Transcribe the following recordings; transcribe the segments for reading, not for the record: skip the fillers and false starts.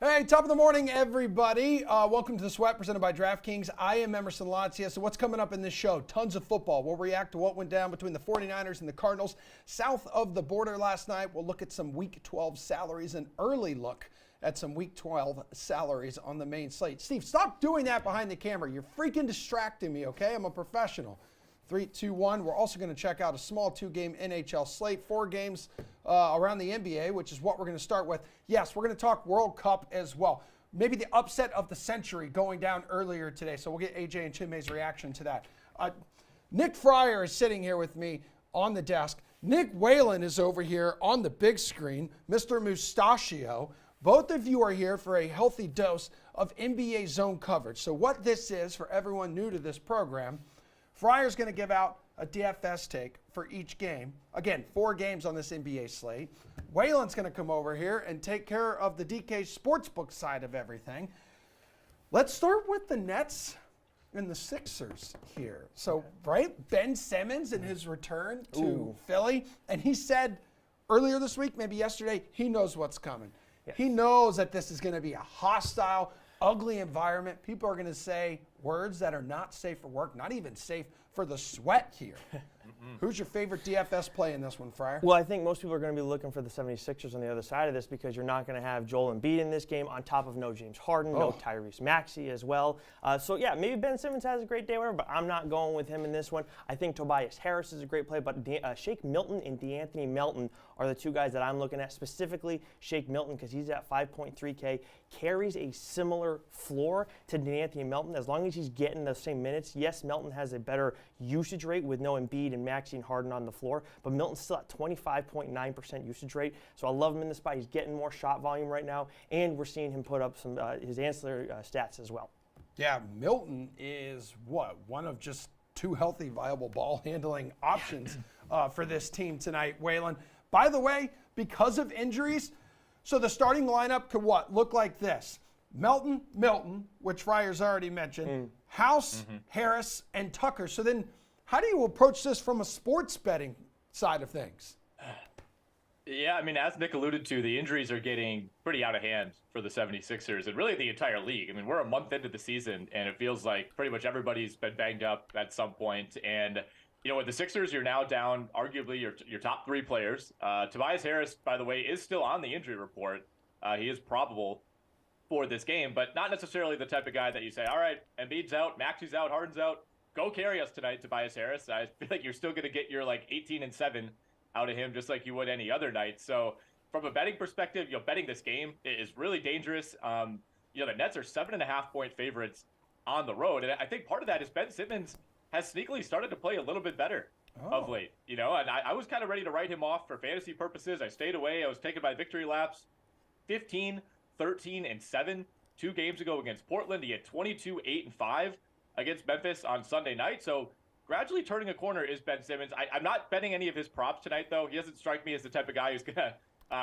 Hey, top of the morning, everybody. Welcome to The Sweat, presented by DraftKings. I am Emerson Lancia. So what's coming up in this show? Tons of football. We'll react to what went down between the 49ers and the Cardinals south of the border last night. We'll look at some Week 12 salaries, an early look at some Week 12 salaries on the main slate. Steve, stop doing that behind the camera. You're freaking distracting me, okay? I'm a professional. 3, 2, 1. We're also going to check out a small 2-game NHL slate, 4 games around the NBA, which is what we're going to start with. Yes, we're going to talk World Cup as well. Maybe the upset of the century going down earlier today. So we'll get AJ and Chimay's reaction to that. Nick Fryer is sitting here with me on the desk. Nick Whalen is over here on the big screen, Mr. Mustachio. Both of you are here for a healthy dose of NBA zone coverage. So what this is, for everyone new to this program, Fryer's going to give out a DFS take for each game. Again, 4 games on this NBA slate. Whalen's going to come over here and take care of the DK Sportsbook side of everything. Let's start with the Nets and the Sixers here. So, right, Ben Simmons in his return to Philly, and he said earlier this week, maybe yesterday, he knows what's coming. Yes. He knows that this is going to be a hostile, ugly environment. People are going to say words that are not safe for work, not even safe for the sweat here. Who's your favorite DFS play in this one, Fryer? Well, I think most people are going to be looking for the 76ers on the other side of this because you're not going to have Joel Embiid in this game on top of no James Harden, no Tyrese Maxey as well. So, yeah, maybe Ben Simmons has a great day, whatever, but I'm not going with him in this one. I think Tobias Harris is a great play, but Shake Milton and DeAnthony Melton are the 2 guys that I'm looking at, specifically Shake Milton because he's at 5.3K, carries a similar floor to DeAnthony Melton as long as he's getting the same minutes. Yes, Melton has a better usage rate with no Embiid and Maxey and Harden on the floor, but Milton's still at 25.9% usage rate, so I love him in the spot. He's getting more shot volume right now, and we're seeing him put up some his ancillary stats as well. Yeah, Milton is one of just 2 healthy, viable ball handling options for this team tonight, Whalen. By the way, because of injuries, so the starting lineup could look like this: Milton, which Fryer's already mentioned, House, Harris, and Tucker. So then how do you approach this from a sports betting side of things? Yeah, I mean, as Nick alluded to, the injuries are getting pretty out of hand for the 76ers and really the entire league. I mean, we're a month into the season, and it feels like pretty much everybody's been banged up at some point. And, you know, with the Sixers, you're now down arguably your top 3 players. Tobias Harris, by the way, is still on the injury report. He is probable for this game, but not necessarily the type of guy that you say, all right, Embiid's out, Maxey's out, Harden's out, go carry us tonight, Tobias Harris. I feel like you're still going to get your 18 and 7 out of him just like you would any other night. So from a betting perspective, betting this game is really dangerous. The Nets are 7.5-point favorites on the road. And I think part of that is Ben Simmons has sneakily started to play a little bit better of late, and I was kind of ready to write him off for fantasy purposes. I stayed away. I was taking my victory laps. 15, 13, and 7 2 games ago against Portland. He had 22, 8, and 5 against Memphis on Sunday night. So gradually turning a corner is Ben Simmons. I'm not betting any of his props tonight, though. He doesn't strike me as the type of guy who's going to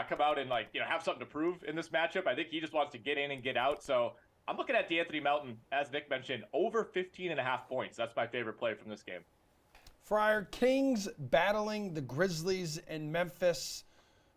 come out and have something to prove in this matchup. I think he just wants to get in and get out. So I'm looking at DeAnthony Melton, as Nick mentioned, over 15.5 points. That's my favorite play from this game. Fryer, Kings battling the Grizzlies in Memphis.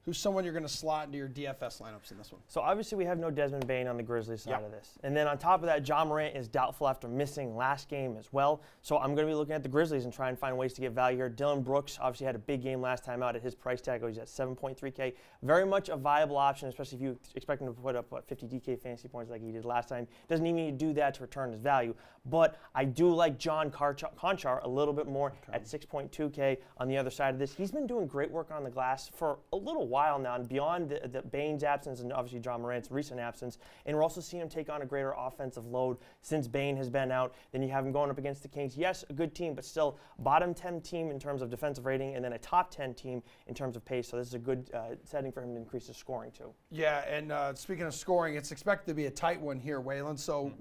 Who's someone you're going to slot into your DFS lineups in this one? So obviously we have no Desmond Bane on the Grizzlies side of this. And then on top of that, Ja Morant is doubtful after missing last game as well. So I'm going to be looking at the Grizzlies and try and find ways to get value here. Dylan Brooks obviously had a big game last time out at his price tag. He's at 7.3K. Very much a viable option, especially if you expect him to put up, 50 DK fantasy points like he did last time. Doesn't even need to do that to return his value. But I do like John Conchar a little bit more at 6.2K on the other side of this. He's been doing great work on the glass for a little while now, and beyond the Bane's absence and obviously Ja Morant's recent absence. And we're also seeing him take on a greater offensive load since Bane has been out. Then you have him going up against the Kings. Yes, a good team, but still bottom 10 team in terms of defensive rating, and then a top 10 team in terms of pace. So this is a good setting for him to increase his scoring too. Yeah, and speaking of scoring, it's expected to be a tight one here, Whalen. So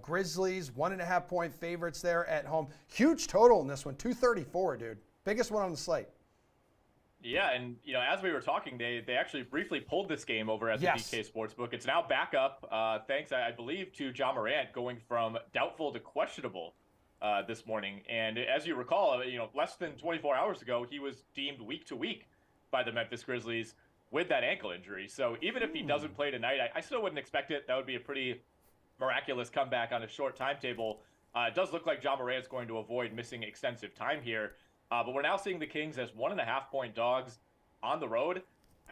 Grizzlies, 1.5-point favorites there at home. Huge total in this one, 234, dude. Biggest one on the slate. Yeah, and as we were talking, they actually briefly pulled this game over at the DK Sportsbook. It's now back up, thanks, I believe, to Ja Morant going from doubtful to questionable this morning. And as you recall, less than 24 hours ago, he was deemed week to week by the Memphis Grizzlies with that ankle injury. So even if he doesn't play tonight, I still wouldn't expect it. That would be a pretty miraculous comeback on a short timetable. It does look like John Morant's going to avoid missing extensive time here. But we're now seeing the Kings as 1.5-point dogs on the road.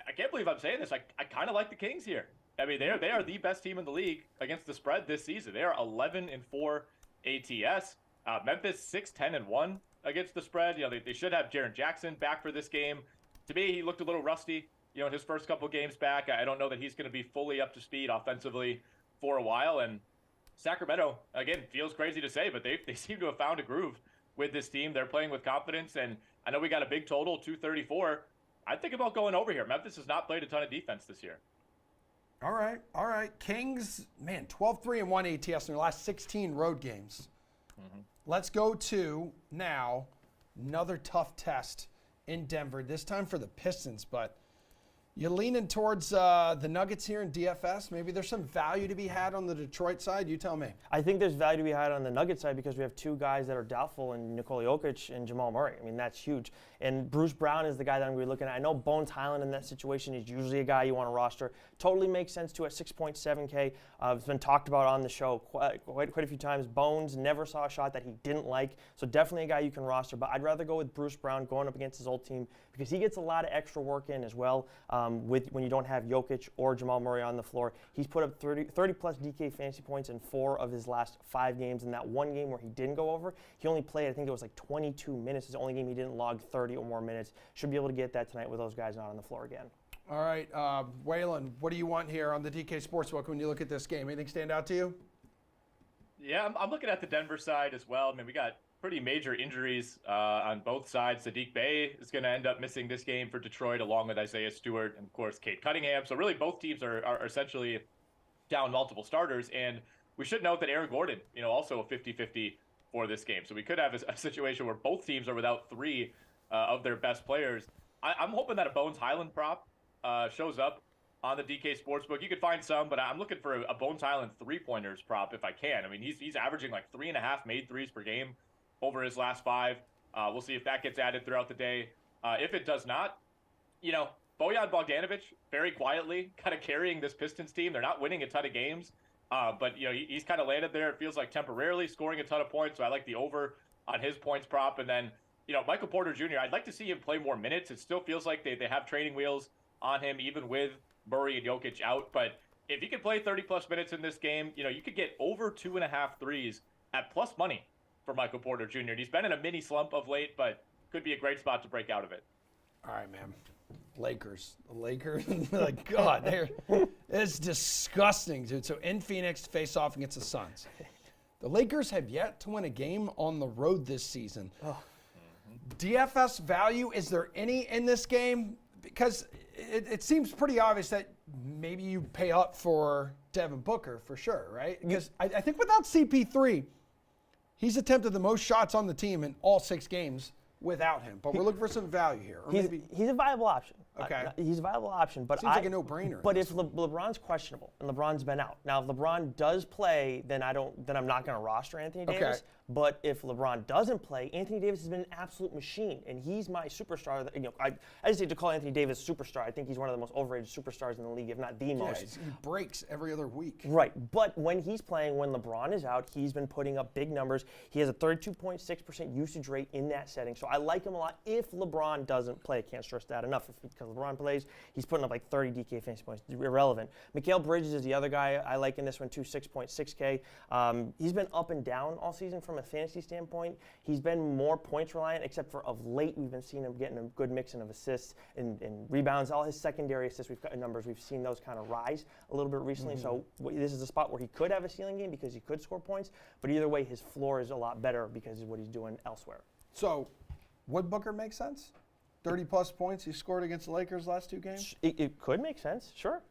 I can't believe I'm saying this. I kind of like the Kings here. I mean, they are the best team in the league against the spread this season. They are 11-4 ATS. Memphis 6-10-1 against the spread. They should have Jaren Jackson back for this game. To me, he looked a little rusty, in his first couple games back. I don't know that he's going to be fully up to speed offensively for a while. And Sacramento, again, feels crazy to say, but they seem to have found a groove with this team. They're playing with confidence, and I know we got a big total, 234. I'd think about going over here. Memphis has not played a ton of defense this year. All right. Kings, man, 12-3-1 ATS in their last 16 road games. Let's go to now another tough test in Denver, this time for the Pistons, but you leaning towards the Nuggets here in DFS? Maybe there's some value to be had on the Detroit side? You tell me. I think there's value to be had on the Nuggets side because we have two guys that are doubtful in Nikola Jokic and Jamal Murray. I mean, that's huge. And Bruce Brown is the guy that I'm going to be looking at. I know Bones Highland in that situation is usually a guy you want to roster. Totally makes sense to at 6.7K. It's been talked about on the show quite a few times. Bones never saw a shot that he didn't like, so definitely a guy you can roster. But I'd rather go with Bruce Brown going up against his old team because he gets a lot of extra work in as well when you don't have Jokic or Jamal Murray on the floor. He's put up 30-plus DK fantasy points in 4 of his last 5 games. In that one game where he didn't go over, he only played, I think it was like 22 minutes. It's the only game he didn't log 30 or more minutes. Should be able to get that tonight with those guys not on the floor again. All right, Waylon, what do you want here on the DK Sportsbook when you look at this game? Anything stand out to you? Yeah, I'm looking at the Denver side as well. I mean, we got pretty major injuries on both sides. Sadiq Bey is going to end up missing this game for Detroit, along with Isaiah Stewart and, of course, Cade Cunningham. So really both teams are essentially down multiple starters. And we should note that Aaron Gordon, also a 50-50 for this game. So we could have a situation where both teams are without 3 of their best players. I'm hoping that a Bones Highland prop shows up on the DK Sportsbook. You could find some, but I'm looking for a Bones Highland 3-pointers prop if I can. I mean, he's averaging like 3.5 made threes per game over his last 5. We'll see if that gets added throughout the day. If it does not, Bojan Bogdanovic very quietly kind of carrying this Pistons team. They're not winning a ton of games, but he's kind of landed there. It feels like temporarily scoring a ton of points. So I like the over on his points prop. And then Michael Porter Jr., I'd like to see him play more minutes. It still feels like they have training wheels on him, even with Murray and Jokic out. But if he could play 30-plus minutes in this game, you could get over 2.5 threes at plus money for Michael Porter Jr. And he's been in a mini slump of late, but could be a great spot to break out of it. All right, man. Lakers. The Lakers, like, God, it's disgusting, dude. So in Phoenix, face off against the Suns. The Lakers have yet to win a game on the road this season. DFS value, is there any in this game? Because it seems pretty obvious that maybe you pay up for Devin Booker for sure, right? Because I think without CP3, he's attempted the most shots on the team in all 6 games without him. But we're looking for some value here. Or he's a viable option. Okay. He's a viable option. But seems like a no-brainer. But if LeBron's questionable and LeBron's been out, now if LeBron does play, then I'm not going to roster Anthony Davis. Okay. But if LeBron doesn't play, Anthony Davis has been an absolute machine, and he's my superstar. I hesitate to call Anthony Davis a superstar. I think he's one of the most overrated superstars in the league, if not the most. He breaks every other week. Right, but when he's playing, when LeBron is out, he's been putting up big numbers. He has a 32.6% usage rate in that setting, so I like him a lot if LeBron doesn't play. I can't stress that enough. Because LeBron plays, he's putting up like 30 DK fantasy points. Irrelevant. Mikal Bridges is the other guy I like in this one too, 6.6K. He's been up and down all season from a fantasy standpoint. He's been more points reliant, except for of late we've been seeing him getting a good mix of assists and rebounds. All his secondary assists numbers, we've seen those kind of rise a little bit recently. So this is a spot where he could have a ceiling game because he could score points. But either way, his floor is a lot better because of what he's doing elsewhere. So would Booker make sense? 30-plus points he scored against the Lakers last 2 games? It could make sense, sure.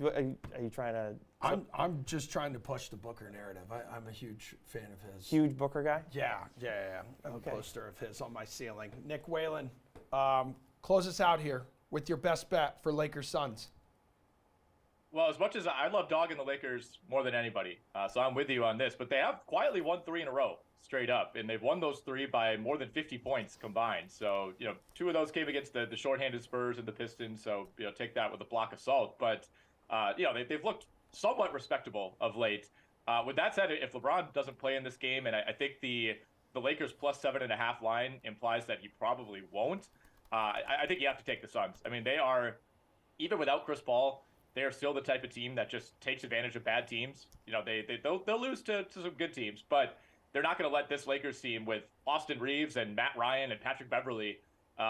Are you trying to? I'm just trying to push the Booker narrative. I'm a huge fan of his. Huge Booker guy? Yeah. I have a poster of his on my ceiling. Nick Whalen, close us out here with your best bet for Lakers Suns. Well, as much as I love dogging the Lakers more than anybody, so I'm with you on this, but they have quietly won 3 in a row straight up, and they've won those 3 by more than 50 points combined. So, 2 of those came against the shorthanded Spurs and the Pistons, so, take that with a block of salt. But, they've looked somewhat respectable of late. With that said, if LeBron doesn't play in this game, and I think the Lakers plus 7.5 line implies that he probably won't, I think you have to take the Suns. I mean, they are, even without Chris Paul, they are still the type of team that just takes advantage of bad teams. They'll lose to some good teams, but they're not going to let this Lakers team with Austin Reeves and Matt Ryan and Patrick Beverley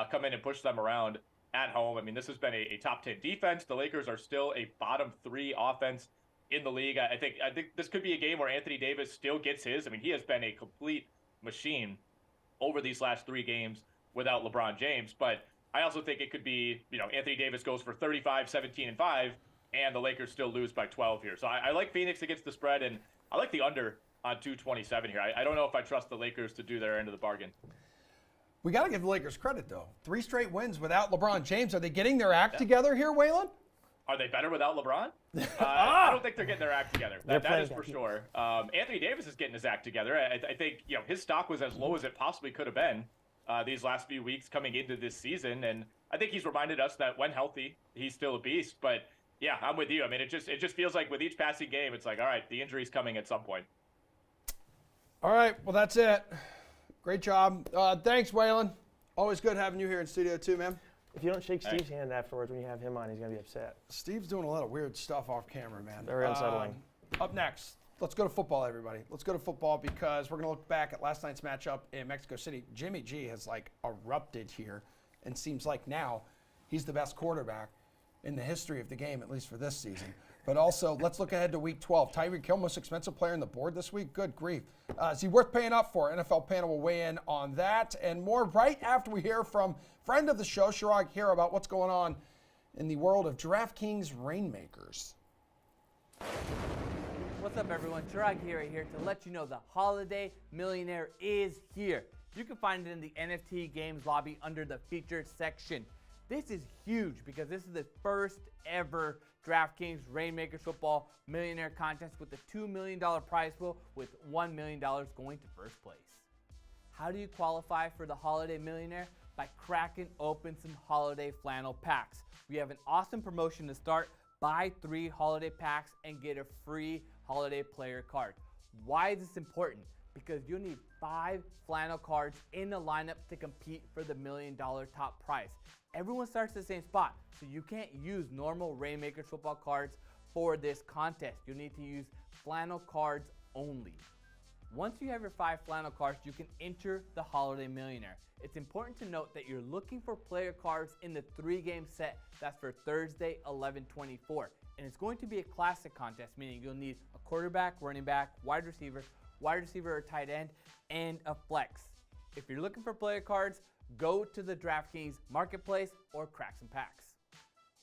come in and push them around at home. I mean, this has been a top 10 defense. The Lakers are still a bottom 3 offense in the league. I think this could be a game where Anthony Davis still gets his. I mean, he has been a complete machine over these last 3 games without LeBron James. But I also think it could be, Anthony Davis goes for 35, 17, and 5, and the Lakers still lose by 12 here. So I like Phoenix against the spread, and I like the under on 227 here. I don't know if I trust the Lakers to do their end of the bargain. We got to give the Lakers credit, though. 3 straight wins without LeBron James. Are they getting their act together here, Waylon? Are they better without LeBron? I don't think they're getting their act together. That is for sure. Anthony Davis is getting his act together. I think his stock was as low as it possibly could have been these last few weeks coming into this season, and I think he's reminded us that when healthy, he's still a beast. But yeah, I'm with you. I mean, it just feels like with each passing game, it's like, all right, the injury's coming at some point. All right, well, that's it. Great job. Thanks, Waylon. Always good having you here in studio, too, man. If you don't shake Steve's hand afterwards when you have him on, he's going to be upset. Steve's doing a lot of weird stuff off camera, man. Very unsettling. Up next, let's go to football, everybody. Let's go to football because we're going to look back at last night's matchup in Mexico City. Jimmy G has, erupted here and seems like now he's the best quarterback in the history of the game, at least for this season. But also, let's look ahead to Week 12. Tyreek Hill, most expensive player on the board this week. Good grief. Is he worth paying up for? NFL panel will weigh in on that and more right after we hear from friend of the show, Chirag Hero, about what's going on in the world of DraftKings Rainmakers. What's up, everyone? Chirag Hero here to let you know the Holiday Millionaire is here. You can find it in the NFT Games lobby under the featured section. This is huge because this is the first ever DraftKings Rainmakers Football Millionaire Contest with a $2 million prize pool with $1 million going to first place. How do you qualify for the Holiday Millionaire? By cracking open some holiday flannel packs. We have an awesome promotion to start. Buy 3 holiday packs and get a free holiday player card. Why is this important? Because you'll need 5 flannel cards in the lineup to compete for the $1 million top prize. Everyone starts at the same spot, so you can't use normal Rainmakers football cards for this contest. You'll need to use flannel cards only. Once you have your 5 flannel cards, you can enter the Holiday Millionaire. It's important to note that you're looking for player cards in the 3-game set that's for Thursday, 11/24. And it's going to be a classic contest, meaning you'll need a quarterback, running back, wide receiver or tight end, and a flex. If you're looking for player cards, go to the DraftKings Marketplace or crack some packs.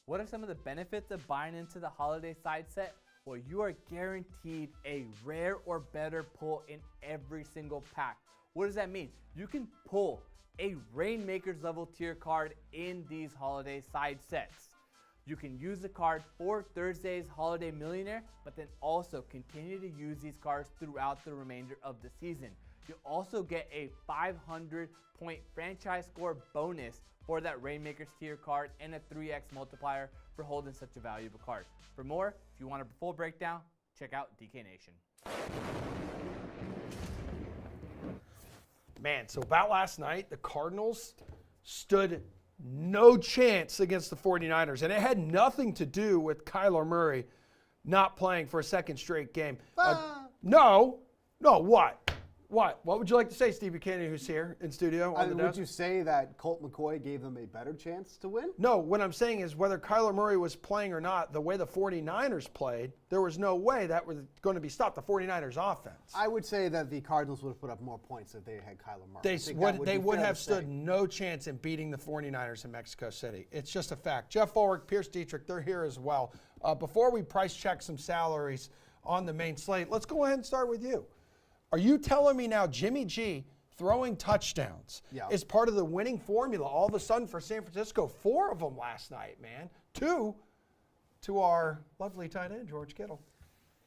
What are some of the benefits of buying into the holiday side set? Well, you are guaranteed a rare or better pull in every single pack. What does that mean? You can pull a Rainmakers level tier card in these holiday side sets. You can use the card for Thursday's Holiday Millionaire, but then also continue to use these cards throughout the remainder of the season. You'll also get a 500-point franchise score bonus for that Rainmakers tier card and a 3x multiplier for holding such a valuable card. For more, if you want a full breakdown, check out DK Nation. Man, so about last night, the Cardinals stood no chance against the 49ers, and it had nothing to do with Kyler Murray not playing for a second straight game. No, what? What would you like to say, Steve Buchanan, who's here in studio on the desk? Would you say that Colt McCoy gave them a better chance to win? No, what I'm saying is whether Kyler Murray was playing or not, the way the 49ers played, there was no way that was going to be stopped, the 49ers offense. I would say that the Cardinals would have put up more points if they had Kyler Murray. They would have stood no chance in beating the 49ers in Mexico City. It's just a fact. Jeff Ulrich, Pierce Dietrich, they're here as well. Before we price check some salaries on the main slate, let's go ahead and start with you. Are you telling me now Jimmy G throwing touchdowns is part of the winning formula all of a sudden for San Francisco? 4 of them last night, man. 2 to our lovely tight end, George Kittle.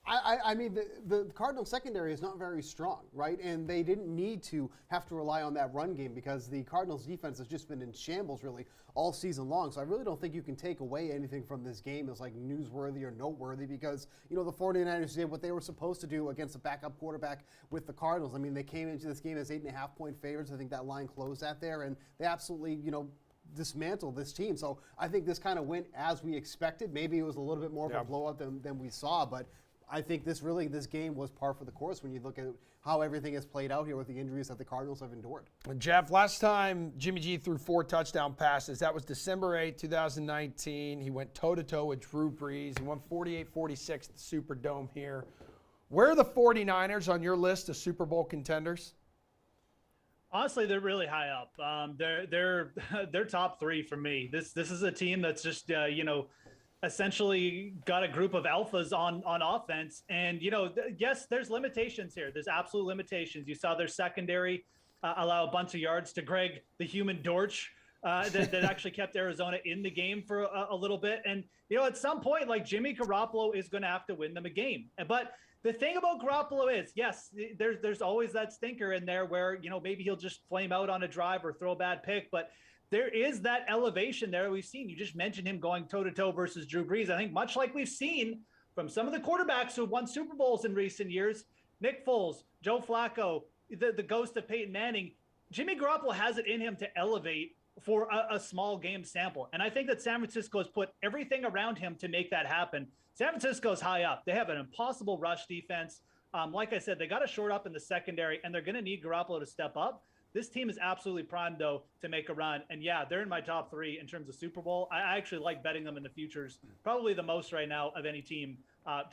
I mean, the Cardinals secondary is not very strong, right? And they didn't need to have to rely on that run game because the Cardinals defense has just been in shambles really all season long. So I really don't think you can take away anything from this game as like newsworthy or noteworthy because, you know, the 49ers did what they were supposed to do against a backup quarterback with the Cardinals. I mean, they came into this game as 8.5-point favorites. I think that line closed at there, and they absolutely, you know, dismantle this team. So I think this kind of went as we expected. Maybe it was a little bit more of a blowout than we saw, but I think this game was par for the course when you look at how everything has played out here with the injuries that the Cardinals have endured. Jeff, last time Jimmy G threw 4 touchdown passes, that was December 8, 2019. He went toe-to-toe with Drew Brees. He won 48-46 at the Superdome here. Where are the 49ers on your list of Super Bowl contenders? Honestly, they're really high up. They're top 3 for me. This is a team that's just essentially got a group of alphas on offense. And, yes, there's limitations here. There's absolute limitations. You saw their secondary allow a bunch of yards to Greg, the human Dortch, that actually kept Arizona in the game for a little bit. And, at some point, like Jimmy Garoppolo is going to have to win them a game. But the thing about Garoppolo is, yes, there's always that stinker in there where, maybe he'll just flame out on a drive or throw a bad pick. But there is that elevation there we've seen. You just mentioned him going toe-to-toe versus Drew Brees. I think much like we've seen from some of the quarterbacks who have won Super Bowls in recent years, Nick Foles, Joe Flacco, the ghost of Peyton Manning, Jimmy Garoppolo has it in him to elevate for a small game sample. And I think that San Francisco has put everything around him to make that happen. San Francisco's high up. They have an impossible rush defense. Like I said, they got to short up in the secondary, and they're going to need Garoppolo to step up. This team is absolutely primed, though, to make a run. And, yeah, they're in my top 3 in terms of Super Bowl. I actually like betting them in the futures, probably the most right now of any team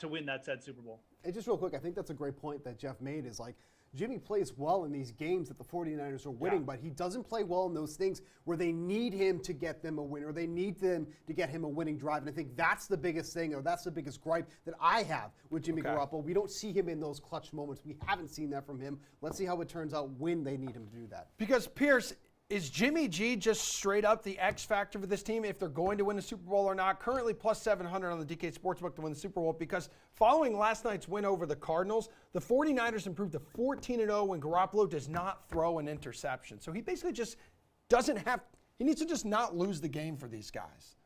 to win that said Super Bowl. And just real quick, I think that's a great point that Jeff made is like, Jimmy plays well in these games that the 49ers are winning, but he doesn't play well in those things where they need him to get them a win or they need them to get him a winning drive. And I think that's the biggest thing, or that's the biggest gripe that I have with Jimmy Garoppolo. We don't see him in those clutch moments. We haven't seen that from him. Let's see how it turns out when they need him to do that. Because, Pierce, is Jimmy G just straight up the X factor for this team if they're going to win the Super Bowl or not? Currently plus 700 on the DK Sportsbook to win the Super Bowl because following last night's win over the Cardinals, the 49ers improved to 14-0 when Garoppolo does not throw an interception. So he basically just he needs to just not lose the game for these guys.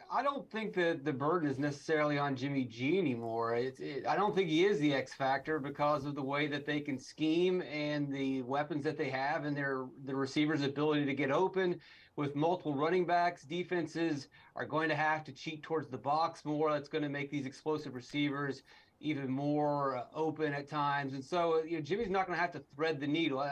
I don't think that the burden is necessarily on Jimmy G anymore. I don't think he is the X factor because of the way that they can scheme and the weapons that they have and the receivers' ability to get open with multiple running backs. Defenses are going to have to cheat towards the box more. That's going to make these explosive receivers even more open at times. And so, Jimmy's not going to have to thread the needle.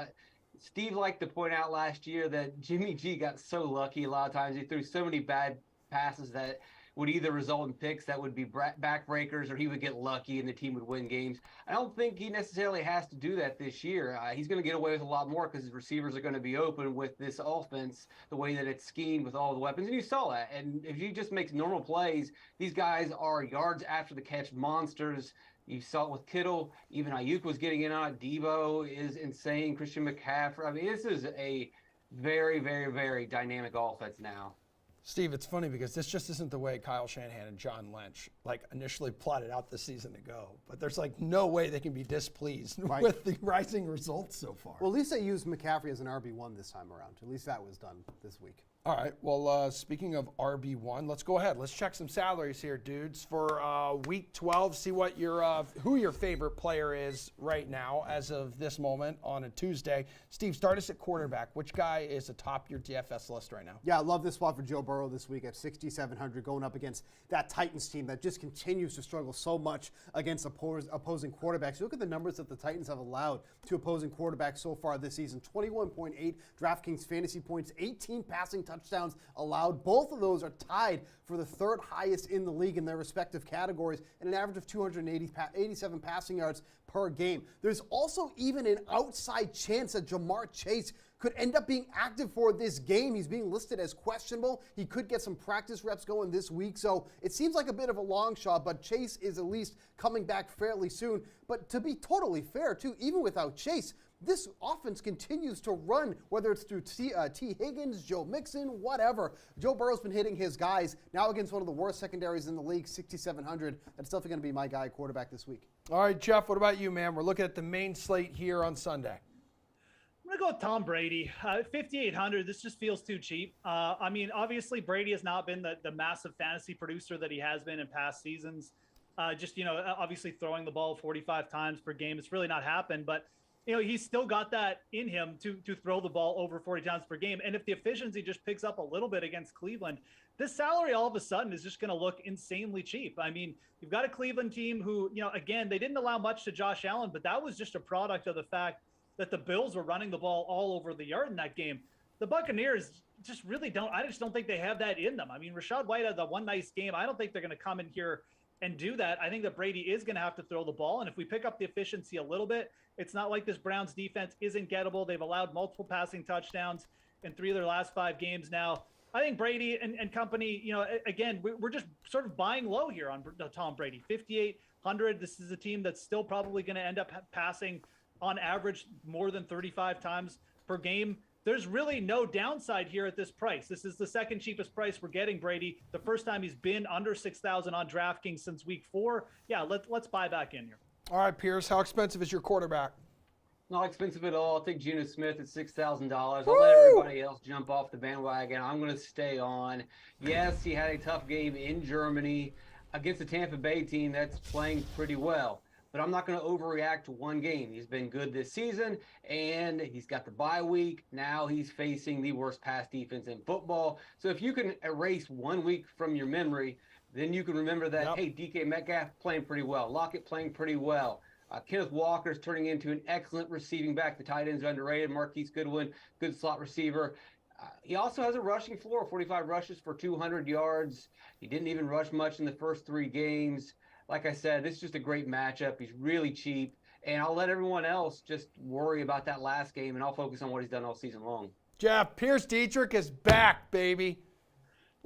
Steve liked to point out last year that Jimmy G got so lucky a lot of times. He threw so many bad passes that would either result in picks that would be backbreakers or he would get lucky and the team would win games. I don't think he necessarily has to do that this year. He's going to get away with a lot more because his receivers are going to be open with this offense, the way that it's schemed with all the weapons. And you saw that. And if he just makes normal plays, these guys are yards after the catch monsters. You saw it with Kittle. Even Ayuk was getting in on it. Debo is insane. Christian McCaffrey. I mean, this is a very, very, very dynamic offense now. Steve, it's funny because this just isn't the way Kyle Shanahan and John Lynch initially plotted out the season to go. But there's no way they can be displeased with the rising results so far. Well, at least they used McCaffrey as an RB1 this time around. At least that was done this week. All right. Well, speaking of RB1, let's go ahead. Let's check some salaries here, dudes, for Week 12. See what who your favorite player is right now as of this moment on a Tuesday. Steve, start us at quarterback. Which guy is atop your DFS list right now? Yeah, I love this spot for Joe Burrow this week at 6,700, going up against that Titans team that just continues to struggle so much against opposing quarterbacks. You look at the numbers that the Titans have allowed to opposing quarterbacks so far this season: 21.8 DraftKings fantasy points, 18 passing touchdowns allowed. Both of those are tied for the third highest in the league in their respective categories, and an average of 287 passing yards per game. There's also even an outside chance that Jamar Chase could end up being active for this game. He's being listed as questionable. He could get some practice reps going this week, so it seems like a bit of a long shot, but Chase is at least coming back fairly soon. But to be totally fair, too, even without Chase, this offense continues to run, whether it's through T. Higgins, Joe Mixon, whatever. Joe Burrow's been hitting his guys now against one of the worst secondaries in the league, 6,700. That's definitely going to be my guy quarterback this week. All right, Jeff, what about you, man? We're looking at the main slate here on Sunday. I'm going to go with Tom Brady. 5,800, this just feels too cheap. I mean, obviously, Brady has not been the massive fantasy producer that he has been in past seasons. Obviously throwing the ball 45 times per game, it's really not happened. But, he's still got that in him to throw the ball over 40 times per game. And if the efficiency just picks up a little bit against Cleveland, this salary all of a sudden is just going to look insanely cheap. I mean, you've got a Cleveland team who, again, they didn't allow much to Josh Allen, but that was just a product of the fact that the Bills were running the ball all over the yard in that game. The Buccaneers just really I just don't think they have that in them. I mean, Rachaad White had the one nice game. I don't think they're going to come in here and do that. I think that Brady is going to have to throw the ball. And if we pick up the efficiency a little bit, it's not like this Browns defense isn't gettable. They've allowed multiple passing touchdowns in 3 of their last 5 games now. I think Brady and company, again, we're just sort of buying low here on Tom Brady. 5,800. This is a team that's still probably going to end up passing on average more than 35 times per game. There's really no downside here at this price. This is the second cheapest price we're getting Brady. The first time he's been under 6,000 on DraftKings since week 4. Yeah, let's buy back in here. All right, Pierce, how expensive is your quarterback? Not expensive at all. I'll take Geno Smith at $6,000. I'll let everybody else jump off the bandwagon. I'm going to stay on. Yes, he had a tough game in Germany against the Tampa Bay team that's playing pretty well. But I'm not going to overreact to one game. He's been good this season, and he's got the bye week. Now he's facing the worst pass defense in football. So if you can erase 1 week from your memory, then you can remember that, hey, DK Metcalf playing pretty well. Lockett playing pretty well. Kenneth Walker's turning into an excellent receiving back. The tight end's underrated. Marquise Goodwin, good slot receiver. He also has a rushing floor, 45 rushes for 200 yards. He didn't even rush much in the first 3 games. Like I said, this is just a great matchup. He's really cheap. And I'll let everyone else just worry about that last game, and I'll focus on what he's done all season long. Jeff, Pierce Dietrich is back, baby.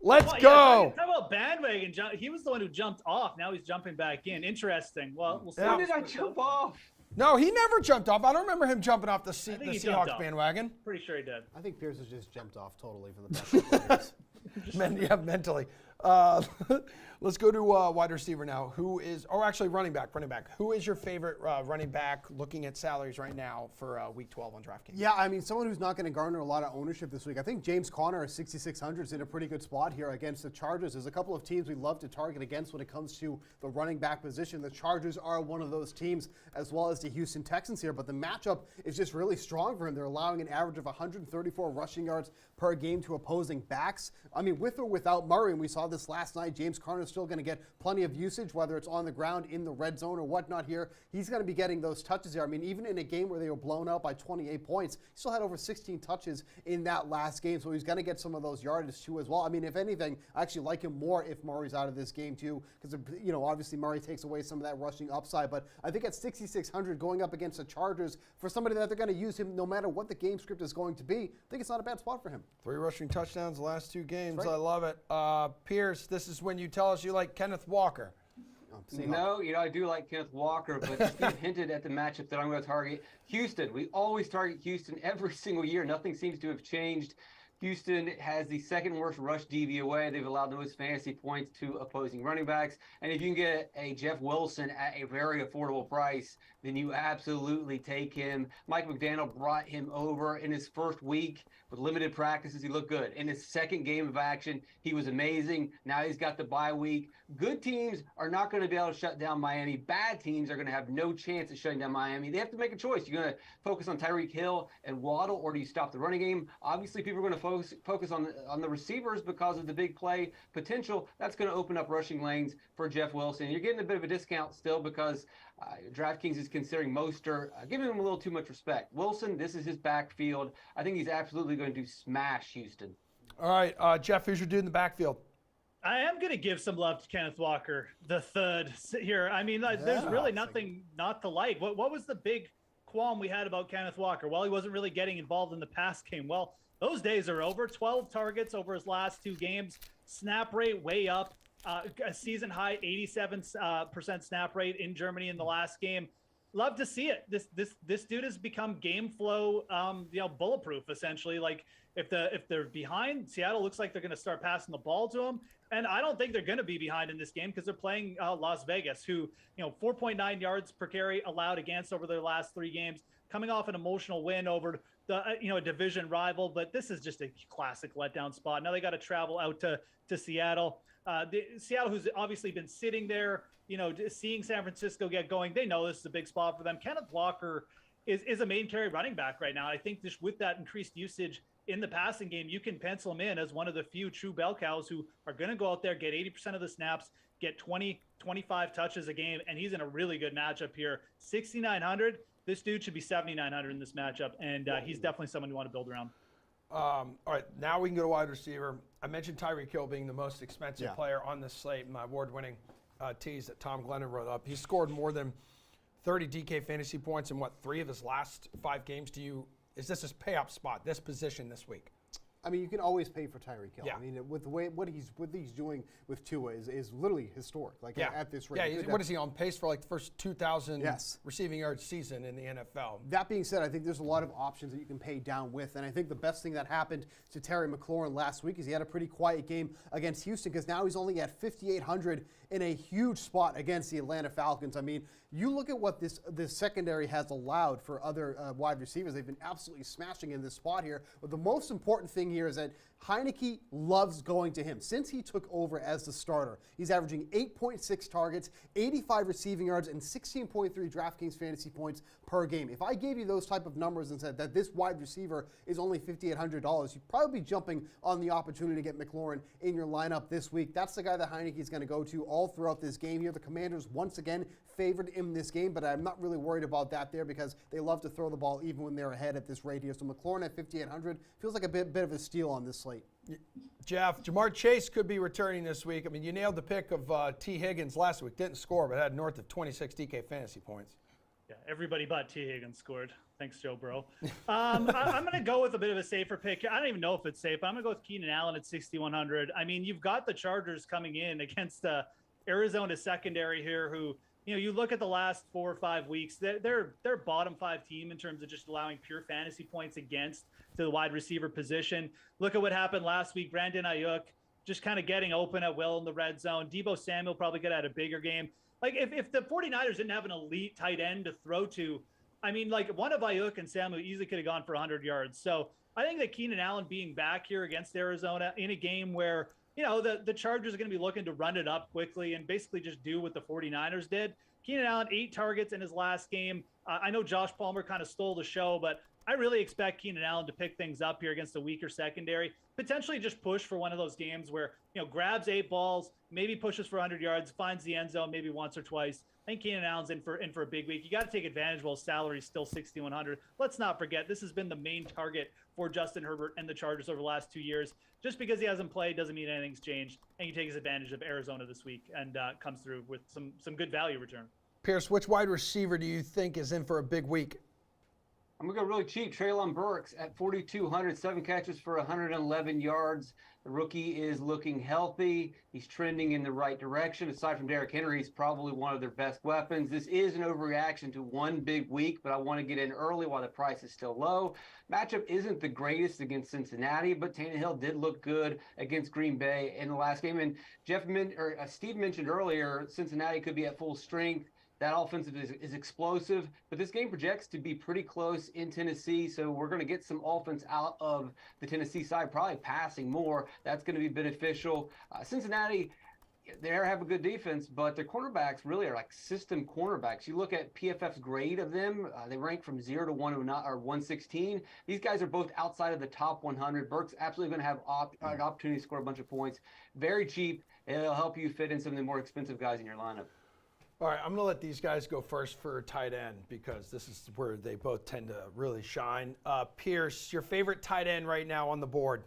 Let's go. Talk about bandwagon. He was the one who jumped off. Now he's jumping back in. Interesting. Well, we'll see. When did I jump off? No, he never jumped off. I don't remember him jumping off the Seahawks bandwagon. Pretty sure he did. I think Pierce has just jumped off totally for the past couple of years. Mentally. Let's go to wide receiver now. Running back. Who is your favorite running back looking at salaries right now for week 12 on DraftKings? Yeah, I mean, someone who's not going to garner a lot of ownership this week. I think James Conner at 6,600 is in a pretty good spot here against the Chargers. There's a couple of teams we love to target against when it comes to the running back position. The Chargers are one of those teams, as well as the Houston Texans here, but the matchup is just really strong for him. They're allowing an average of 134 rushing yards per game to opposing backs. I mean, with or without Murray, and we saw this last night, James Conner is still going to get plenty of usage, whether it's on the ground, in the red zone, or whatnot here. He's going to be getting those touches here. I mean, even in a game where they were blown out by 28 points, he still had over 16 touches in that last game, so he's going to get some of those yardage too as well. I mean, if anything, I actually like him more if Murray's out of this game too, because, obviously Murray takes away some of that rushing upside, but I think at 6,600 going up against the Chargers, for somebody that they're going to use him no matter what the game script is going to be, I think it's not a bad spot for him. 3 rushing touchdowns the last 2 games. Right. I love it. Pierce, this is when you tell us you like Kenneth Walker. No, I do like Kenneth Walker, but Steve hinted at the matchup that I'm going to target. Houston. We always target Houston every single year. Nothing seems to have changed. Houston has the second worst rush DVOA. They've allowed the most fantasy points to opposing running backs. And if you can get a Jeff Wilson at a very affordable price, then you absolutely take him. Mike McDaniel brought him over in his first week with limited practices. He looked good. In his second game of action, he was amazing. Now he's got the bye week. Good teams are not going to be able to shut down Miami. Bad teams are going to have no chance of shutting down Miami. They have to make a choice. You're going to focus on Tyreek Hill and Waddle, or do you stop the running game? Obviously, people are going to focus on the receivers because of the big play potential. That's going to open up rushing lanes for Jeff Wilson. You're getting a bit of a discount still because DraftKings is considering Mostert, giving him a little too much respect. Wilson, this is his backfield. I think he's absolutely going to smash Houston. All right, Jeff, who's your dude in the backfield? I am going to give some love to Kenneth Walker, the third here. I mean, there's really nothing not to like. What was the big qualm we had about Kenneth Walker? Well, he wasn't really getting involved in the pass game. Well, those days are over. 12 targets over his last 2 games. Snap rate way up. A season high 87% snap rate in Germany in the last game. love to see it. This dude has become game flow, bulletproof essentially. Like if they're behind, Seattle looks like they're going to start passing the ball to him. And I don't think they're going to be behind in this game because they're playing Las Vegas, who 4.9 yards per carry allowed against over their last 3 games, coming off an emotional win over the a division rival. But this is just a classic letdown spot. Now they got to travel out to Seattle. Seattle, who's obviously been sitting there, seeing San Francisco get going, they know this is a big spot for them. Kenneth Walker is a main carry running back right now. I think just with that increased usage in the passing game, you can pencil him in as one of the few true bell cows who are going to go out there, get 80% of the snaps, get 20, 25 touches a game, and he's in a really good matchup here. 6,900. This dude should be 7,900 in this matchup, and he's definitely someone you want to build around. All right, now we can go to wide receiver. I mentioned Tyreek Hill being the most expensive player on this slate in my award-winning tease that Tom Glennon wrote up. He scored more than 30 DK fantasy points in 3 of his last 5 games. Is this his pay-up spot, this position this week? I mean, you can always pay for Tyreek Hill. Yeah. I mean, with the way what he's doing with Tua is literally historic. Like at this rate. Yeah, what is he on pace for? Like the first 2,000 Yes. receiving yards season in the NFL. That being said, I think there's a lot of options that you can pay down with, and I think the best thing that happened to Terry McLaurin last week is he had a pretty quiet game against Houston because now he's only at 5,800 in a huge spot against the Atlanta Falcons. I mean, you look at what this secondary has allowed for other wide receivers. They've been absolutely smashing in this spot here. But the most important thing here is that Heineke loves going to him. Since he took over as the starter, he's averaging 8.6 targets, 85 receiving yards, and 16.3 DraftKings fantasy points per game. If I gave you those type of numbers and said that this wide receiver is only $5,800, you'd probably be jumping on the opportunity to get McLaurin in your lineup this week. That's the guy that Heineke is going to go to all throughout this game here. The Commanders, once again, favored in this game, but I'm not really worried about that there because they love to throw the ball even when they're ahead at this rate here. So McLaurin at 5,800 feels like a bit of a steal on this slate. Jeff, Jamar Chase could be returning this week. I mean, you nailed the pick of T. Higgins last week. Didn't score, but had north of 26 DK fantasy points. Yeah, everybody but T. Higgins scored. Thanks, Joe Bro. I'm going to go with a bit of a safer pick. I don't even know if it's safe, but I'm going to go with Keenan Allen at 6,100. I mean, you've got the Chargers coming in against Arizona secondary here who, you look at the last 4 or 5 weeks, they're bottom 5 team in terms of just allowing pure fantasy points against to the wide receiver position. Look at what happened last week. Brandon Ayuk just kind of getting open at will in the red zone. Deebo Samuel probably could have had a bigger game. Like if the 49ers didn't have an elite tight end to throw to, I mean, like one of Ayuk and Samuel easily could have gone for 100 yards. So I think that Keenan Allen being back here against Arizona in a game where, the Chargers are going to be looking to run it up quickly and basically just do what the 49ers did. Keenan Allen, 8 targets in his last game. I know Josh Palmer kind of stole the show, but I really expect Keenan Allen to pick things up here against a weaker secondary, potentially just push for one of those games where, grabs 8 balls, maybe pushes for 100 yards, finds the end zone maybe once or twice. I think Keenan Allen's in for a big week. You got to take advantage while his salary is still 6,100. Let's not forget, this has been the main target for Justin Herbert and the Chargers over the last 2 years. Just because he hasn't played doesn't mean anything's changed. And he takes advantage of Arizona this week and comes through with some good value return. Pierce, which wide receiver do you think is in for a big week? I'm going to go really cheap. Treylon Burks at 4,200, 7 catches for 111 yards. The rookie is looking healthy. He's trending in the right direction. Aside from Derrick Henry, he's probably one of their best weapons. This is an overreaction to one big week, but I want to get in early while the price is still low. Matchup isn't the greatest against Cincinnati, but Tannehill did look good against Green Bay in the last game. And Steve mentioned earlier, Cincinnati could be at full strength. That offensive is explosive, but this game projects to be pretty close in Tennessee, so we're going to get some offense out of the Tennessee side, probably passing more. That's going to be beneficial. Cincinnati, they have a good defense, but their cornerbacks really are like system cornerbacks. You look at PFF's grade of them, they rank from 0 to 116. These guys are both outside of the top 100. Burke's absolutely going to have an opportunity to score a bunch of points. Very cheap, and it'll help you fit in some of the more expensive guys in your lineup. All right, I'm going to let these guys go first for tight end because this is where they both tend to really shine. Pierce, your favorite tight end right now on the board?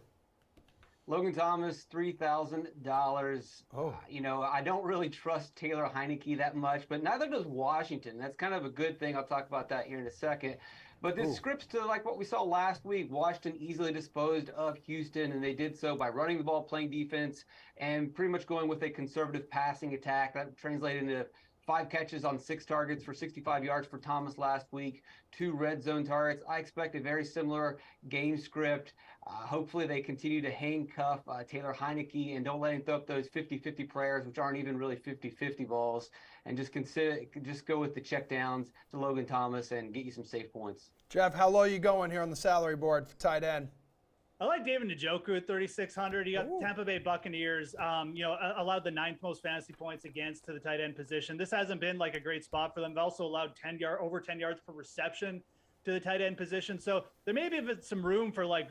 Logan Thomas, $3,000. Oh. I don't really trust Taylor Heineke that much, but neither does Washington. That's kind of a good thing. I'll talk about that here in a second. But this scripts to like what we saw last week. Washington easily disposed of Houston, and they did so by running the ball, playing defense, and pretty much going with a conservative passing attack. That translated into 5 catches on 6 targets for 65 yards for Thomas last week, 2 red zone targets. I expect a very similar game script. Hopefully they continue to handcuff Taylor Heineke and don't let him throw up those 50-50 prayers, which aren't even really 50-50 balls, and just go with the checkdowns to Logan Thomas and get you some safe points. Jeff, how low are you going here on the salary board for tight end? I like David Njoku at 3,600. You got Tampa Bay Buccaneers, allowed the 9th most fantasy points against to the tight end position. This hasn't been like a great spot for them. They've also allowed over 10 yards per reception to the tight end position. So there may be some room for like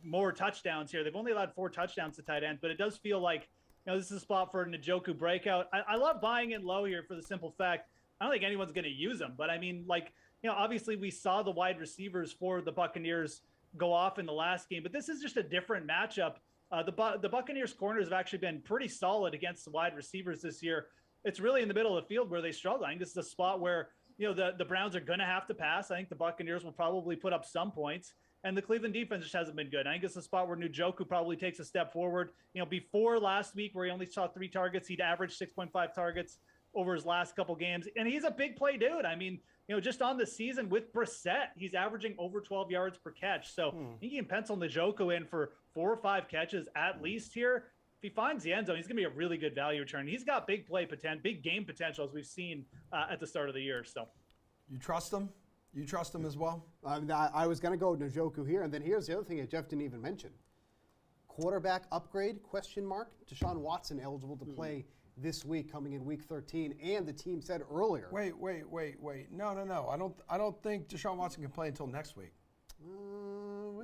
more touchdowns here. They've only allowed 4 touchdowns to tight end, but it does feel like, this is a spot for a Njoku breakout. I love buying it low here for the simple fact, I don't think anyone's going to use him, but I mean, obviously we saw the wide receivers for the Buccaneers go off in the last game, but this is just a different matchup. The Buccaneers corners have actually been pretty solid against the wide receivers this year. It's really in the middle of the field where they struggle. I think this is a spot where, the Browns are going to have to pass. I think the Buccaneers will probably put up some points, and the Cleveland defense just hasn't been good. I think it's a spot where Njoku probably takes a step forward. Before last week where he only saw 3 targets, he'd averaged 6.5 targets over his last couple games, and he's a big play dude. I mean, just on the season with Brissett, he's averaging over 12 yards per catch. So I think you can pencil Njoku in for 4 or 5 catches at least here. If he finds the end zone, he's going to be a really good value return. He's got big play potential, big game potential, as we've seen at the start of the year. So, you trust him? You trust him as well? I was going to go Njoku here, and then here's the other thing that Jeff didn't even mention. Quarterback upgrade, question mark. Deshaun Watson eligible to play this week, coming in week 13, and the team said earlier. Wait. No. I don't think Deshaun Watson can play until next week.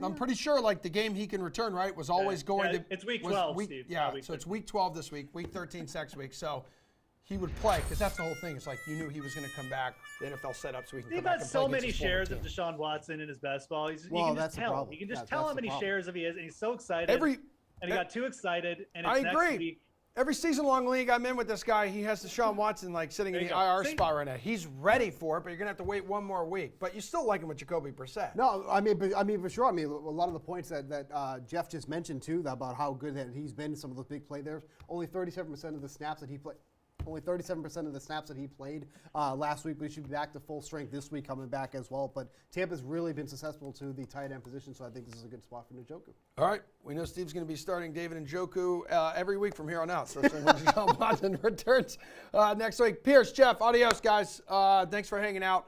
I'm pretty sure the game he can return, right, was always going to. It's week 12, Steve. Yeah, so it's week 12 this week, week 13 next week. So he would play because that's the whole thing. It's like you knew he was going to come back. The NFL set up so he can come back and play. He's got so many shares of Deshaun Watson in his best ball. You can just tell. You can just tell how many shares of he is, and he's so excited. And he got too excited, and it's next week. Every season-long league I'm in with this guy, he has Deshaun Watson sitting in the IR spot right now. He's ready for it, but you're gonna have to wait one more week. But you still like him with Jacoby Brissett. No, I mean for sure. I mean, a lot of the points that Jeff just mentioned too about how good that he's been. Some of those big play there. Only 37% of the snaps that he played. Only 37% of the snaps that he played last week, but he should be back to full strength this week, coming back as well. But Tampa's really been successful to the tight end position, so I think this is a good spot for Njoku. All right. We know Steve's going to be starting David Njoku every week from here on out, so when Deshaun Watson returns next week. Pierce, Jeff, adios, guys. Thanks for hanging out.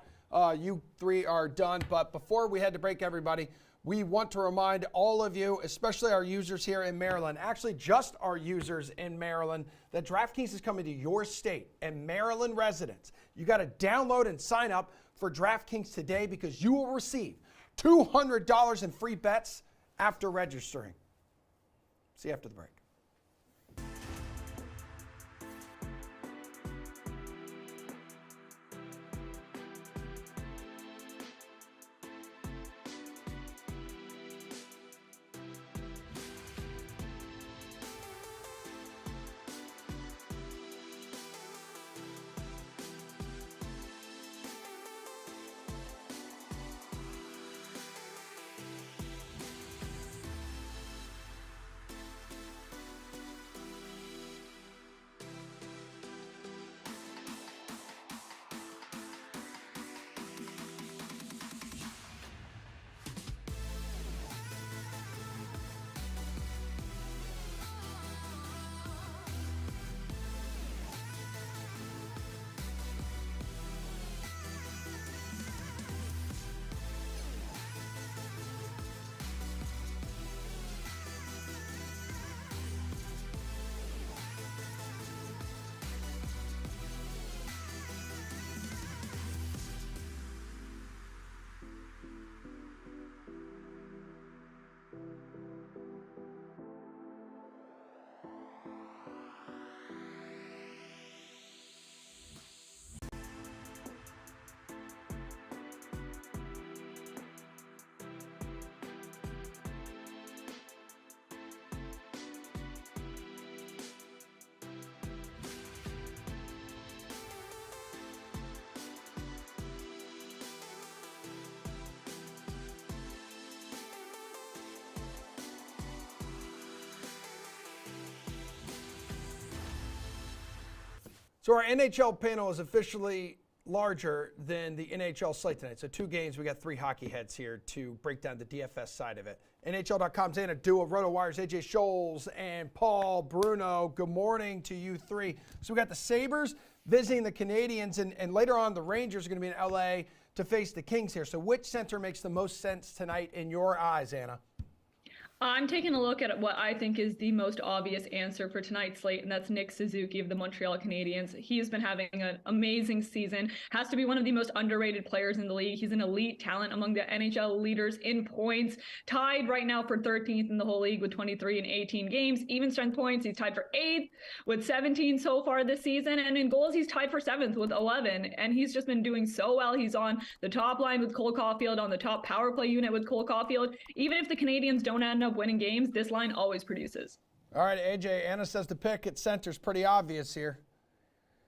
You 3 are done. But before we head to break, everybody, we want to remind all of you, especially our users here in Maryland, actually just our users in Maryland, that DraftKings is coming to your state and Maryland residents. You got to download and sign up for DraftKings today because you will receive $200 in free bets after registering. See you after the break. So our NHL panel is officially larger than the NHL slate tonight. So 2 games, we got 3 hockey heads here to break down the DFS side of it. NHL.com's Anna Dua, RotoWire's AJ Scholes, and Paul Bruno. Good morning to you 3. So we got the Sabres visiting the Canadiens, and later on the Rangers are going to be in LA to face the Kings here. So which center makes the most sense tonight in your eyes, Anna? I'm taking a look at what I think is the most obvious answer for tonight's slate, and that's Nick Suzuki of the Montreal Canadiens. He's been having an amazing season, has to be one of the most underrated players in the league. He's an elite talent among the NHL leaders in points, tied right now for 13th in the whole league with 23 and 18 games. Even strength points, he's tied for 8th with 17 so far this season, and in goals, he's tied for 7th with 11, and he's just been doing so well. He's on the top line with Cole Caulfield, on the top power play unit with Cole Caulfield. Even if the Canadiens don't end up winning games, this line always produces. All right, AJ, Anna says the pick at center is pretty obvious here.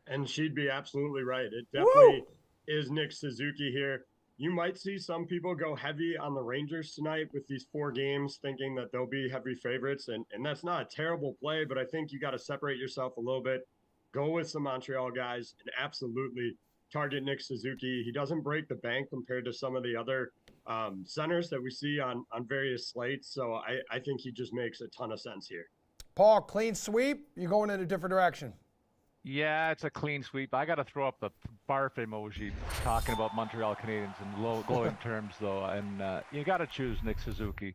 And she'd be absolutely right. It definitely is Nick Suzuki here. You might see some people go heavy on the Rangers tonight with these 4 games, thinking that they'll be heavy favorites. And that's not a terrible play, but I think you got to separate yourself a little bit. Go with some Montreal guys and absolutely target Nick Suzuki. He doesn't break the bank compared to some of the other centers that we see on various slates. So I think he just makes a ton of sense here. Paul, clean sweep? You're going in a different direction. Yeah, it's a clean sweep. I got to throw up the barf emoji talking about Montreal Canadiens in glowing terms, though. And you got to choose Nick Suzuki.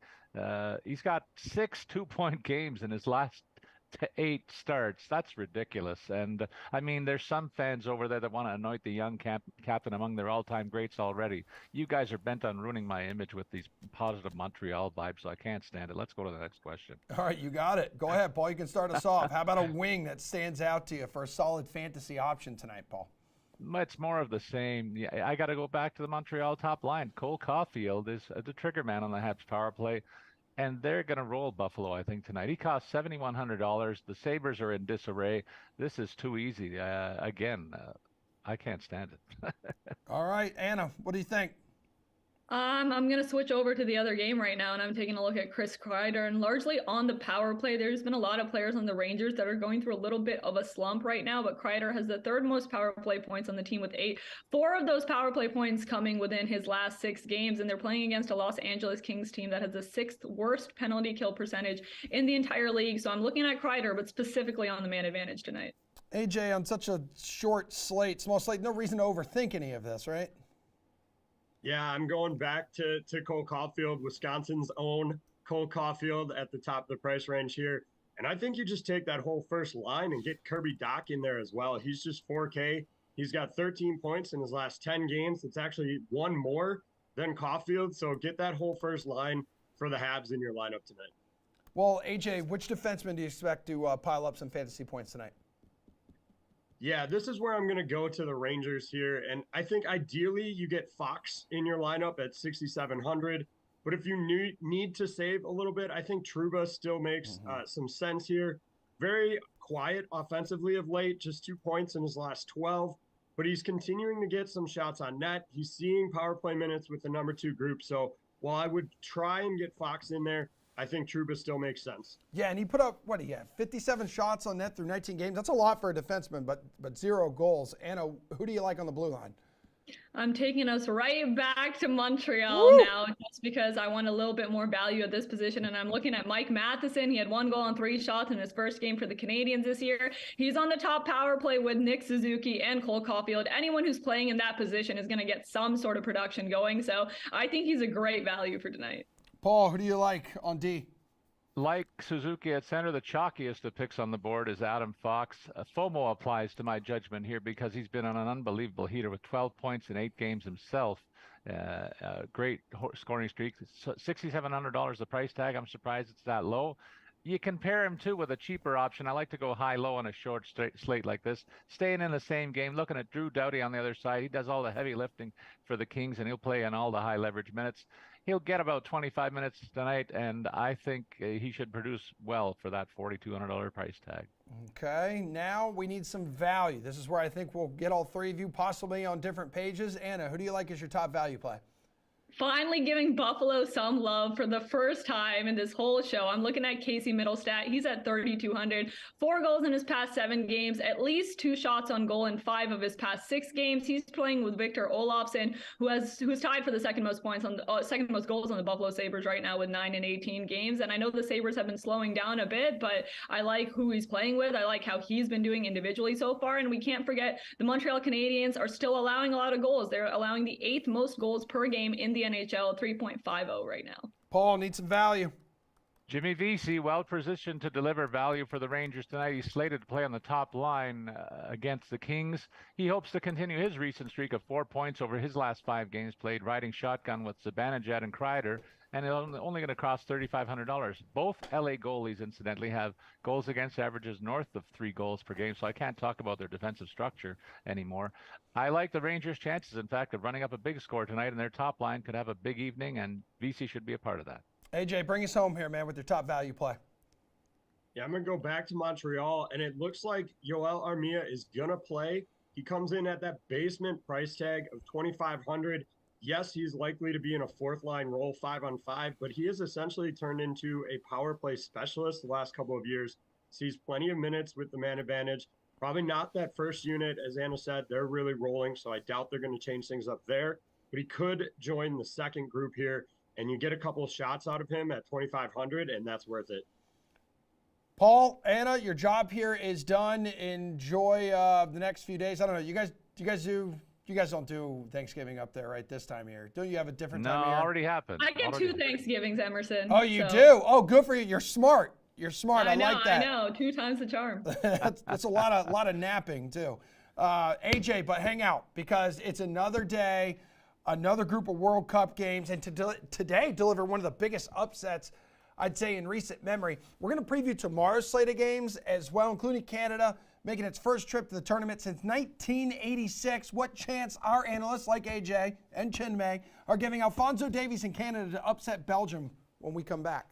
He's got 6 2-point games in his last 8 starts. That's ridiculous. And I mean, there's some fans over there that want to anoint the young captain among their all-time greats already. You guys are bent on ruining my image with these positive Montreal vibes, so I can't stand it. Let's go to the next question. All right, you got it. Go ahead, Paul. You can start us off. How about a wing that stands out to you for a solid fantasy option tonight, Paul? It's more of the same. Yeah, I got to go back to the Montreal top line. Cole Caulfield is the trigger man on the Habs power play. And they're going to roll Buffalo, I think, tonight. He costs $7,100. The Sabres are in disarray. This is too easy. Again, I can't stand it. All right, Anna, what do you think? I'm going to switch over to the other game right now, and I'm taking a look at Chris Kreider. And largely on the power play, there's been a lot of players on the Rangers that are going through a little bit of a slump right now, but Kreider has the 3rd most power play points on the team with 8. 4 of those power play points coming within his last 6 games, and they're playing against a Los Angeles Kings team that has the 6th worst penalty kill percentage in the entire league. So I'm looking at Kreider, but specifically on the man advantage tonight. AJ, on such a short slate, small slate, no reason to overthink any of this, right? Yeah, I'm going back to Cole Caulfield, Wisconsin's own Cole Caulfield at the top of the price range here. And I think you just take that whole first line and get Kirby Dach in there as well. He's just 4K. He's got 13 points in his last 10 games. It's actually 1 more than Caulfield. So get that whole first line for the Habs in your lineup tonight. Well, AJ, which defenseman do you expect to pile up some fantasy points tonight? Yeah, this is where I'm going to go to the Rangers here. And I think ideally you get Fox in your lineup at 6,700. But if you need to save a little bit, I think Trouba still makes some sense here. Very quiet offensively of late, just 2 points in his last 12. But he's continuing to get some shots on net. He's seeing power play minutes with the number 2 group. So while I would try and get Fox in there, I think Trouba still makes sense. Yeah, and he put up, 57 shots on net through 19 games. That's a lot for a defenseman, but 0 goals. Anna, who do you like on the blue line? I'm taking us right back to Montreal now, just because I want a little bit more value at this position. And I'm looking at Mike Matheson. He had 1 goal on 3 shots in his first game for the Canadiens this year. He's on the top power play with Nick Suzuki and Cole Caulfield. Anyone who's playing in that position is going to get some sort of production going. So I think he's a great value for tonight. Paul, who do you like on D? Like Suzuki at center, the chalkiest of picks on the board is Adam Fox. FOMO applies to my judgment here because he's been on an unbelievable heater with 12 points in 8 games himself. Great scoring streak. $6,700 the price tag. I'm surprised it's that low. You compare him too with a cheaper option. I like to go high-low on a short slate like this. Staying in the same game, looking at Drew Doughty on the other side. He does all the heavy lifting for the Kings, and he'll play in all the high-leverage minutes. He'll get about 25 minutes tonight, and I think he should produce well for that $4,200 price tag. Okay, now we need some value. This is where I think we'll get all 3 of you possibly on different pages. Anna, who do you like as your top value play? finally giving Buffalo some love for the first time in this whole show. I'm looking at Casey Middlestat. He's at 3,200, 4 goals in his past 7 games, at least 2 shots on goal in 5 of his past 6 games. He's playing with Victor Olofsson, who's tied for the second most points on the second most goals on the Buffalo Sabres right now with 9 in 18 games. And I know the Sabres have been slowing down a bit, but I like who he's playing with. I like how he's been doing individually so far. And we can't forget the Montreal Canadiens are still allowing a lot of goals. They're allowing the 8th most goals per game in the NHL, 3.50 right now. Paul needs some value. Jimmy Vesey, well positioned to deliver value for the Rangers tonight. He's slated to play on the top line against the Kings. He hopes to continue his recent streak of 4 points over his last 5 games played, riding shotgun with Zibanejad and Kreider, and only going to cost $3,500. Both LA goalies, incidentally, have goals against averages north of 3 goals per game, so I can't talk about their defensive structure anymore. I like the Rangers' chances, in fact, of running up a big score tonight, and their top line could have a big evening, and Vesey should be a part of that. AJ, bring us home here, man, with your top value play. Yeah, I'm going to go back to Montreal, and it looks like Yoel Armia is going to play. He comes in at that basement price tag of $2,500. Yes, he's likely to be in a fourth-line role, 5-on-5, but he has essentially turned into a power play specialist the last couple of years. Sees plenty of minutes with the man advantage. Probably not that first unit, as Anna said. They're really rolling, so I doubt they're going to change things up there. But he could join the second group here, and you get a couple of shots out of him at $2,500, and that's worth it. Paul, Anna, your job here is done. Enjoy the next few days. I don't know. You guys don't do Thanksgiving up there, right? This time of year. Don't you have a different time of year? No, already happened. I get 2 Thanksgivings, Emerson. Oh, you so. do? Oh, good for you. You're smart. You're smart. I know, like that. I know. 2 times the charm. that's a lot of napping too. AJ, but hang out because it's another day, another group of World Cup games, and today deliver one of the biggest upsets, I'd say, in recent memory. We're going to preview tomorrow's slate of games as well, including Canada making its first trip to the tournament since 1986. What chance our analysts like AJ and Chinmay are giving Alphonso Davies in Canada to upset Belgium when we come back?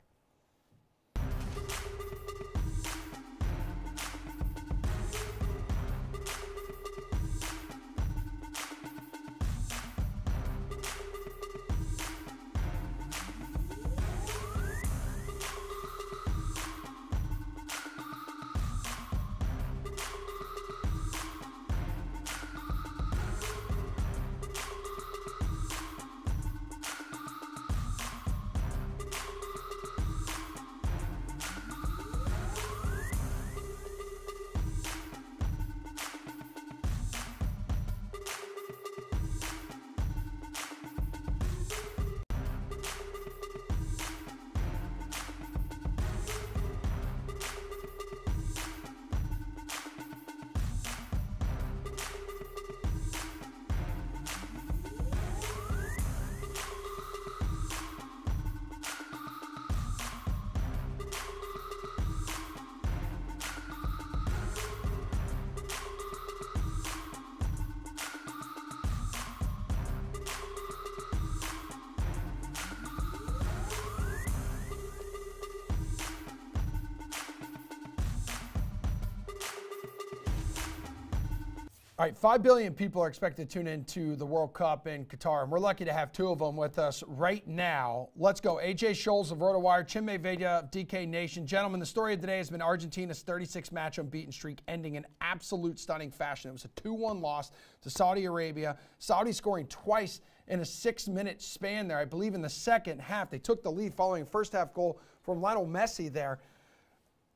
All right, 5 billion people are expected to tune into the World Cup in Qatar, and we're lucky to have 2 of them with us right now. Let's go. AJ Scholes of RotoWire, Chinmay Vaidya of DK Nation. Gentlemen, the story of the day has been Argentina's 36-match unbeaten streak ending in absolute stunning fashion. It was a 2-1 loss to Saudi Arabia. Saudi scoring twice in a 6-minute span there. I believe in the second half, they took the lead following a first-half goal from Lionel Messi there.